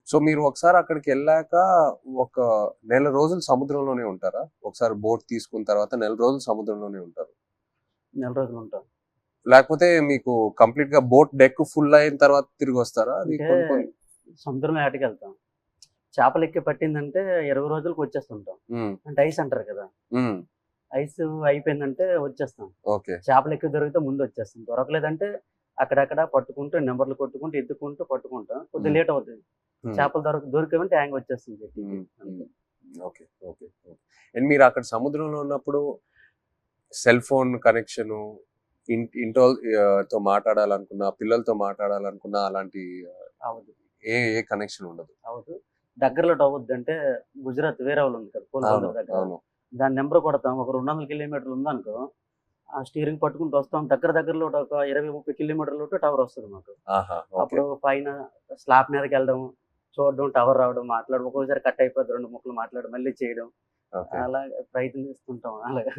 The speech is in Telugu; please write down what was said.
సో మీరు ఒకసారి అక్కడికెళ్ళాక ఒక నెల రోజులు సముద్రంలోనే ఉంటారా? ఒకసారి బోట్ తీసుకున్న తర్వాత నెల రోజులు సముద్రంలోనే ఉంటారు. నెల రోజులు ఉంటాం. లేకపోతే మీకు కంప్లీట్‌గా బోట్ డెక్ ఫుల్ అయిన తర్వాత తిరిగొస్తారా? అది అంటే కొన్ని కొన్ని సముద్రం ఏటకెళ్తాం. చేపలెక్కి పట్టిందంటే 20 రోజులకి వచ్చేస్తుంటాం. హ్మ్. అంటే ఐస్ అంటారు కదా! హ్మ్. ఐస్ అయిపోయిందంటే వచ్చేస్తాం. ఓకే. చేపలు ఎక్కువ దొరికితే ముందు వచ్చేస్తాం. దొరకలేదంటే అక్కడక్కడ పట్టుకుంటూ నెంబర్లు కొట్టుకుంటూ, ఎత్తుకుంటూ పట్టుకుంటాం. కొద్దిగా హ్మ్. లేట్ అవుతది. హ్మ్. చేపలు దొరికామంటే హ్యాంగ్ వచ్చేస్తుంది గట్టికి. హ్మ్. అంతే. హ్మ్. ఓకే. ఓకే. ఓకే. అండ్ మీరక్కడ సముద్రంలో ఉన్నప్పుడు సెల్ ఫోన్ కనెక్షను ఇంటోల్ తో మాట్లాడాలనుకున్నా, పిల్లలతో మాట్లాడాలనుకున్నా అలాంటి అవ్వదు. ఏ కనెక్షన్ ఉండదు. అవ్వదు. దగ్గరలో అవుద్ది. అంటే గుజరాత్ వేరే ఉంది కదా! అవును. పోర్బందర్ దగ్గర. అవును. దాని నంబర్ కొడతాం. ఒక 200 కిలోమీటర్లు ఉందనుకో, ఆ స్టీరింగ్ పట్టుకుంటూ వస్తాం. దగ్గరలో ఒక 20, 30 కిలోమీటర్లు టవర్ వస్తది మాకు. ఆహా! ఓకే. అప్పుడు పైన స్లాబ్ మీదకెళ్ళడం, చూడడం, టవర్ రావడం, మాట్లాడడం. ఒక్కోసారి కట్ అయిపోద్ది. 2 ముక్కలు మాట్లాడి మళ్ళీ చేయడం. ఓకే. అలా ప్రయత్నిస్తుంటాం అలాగా.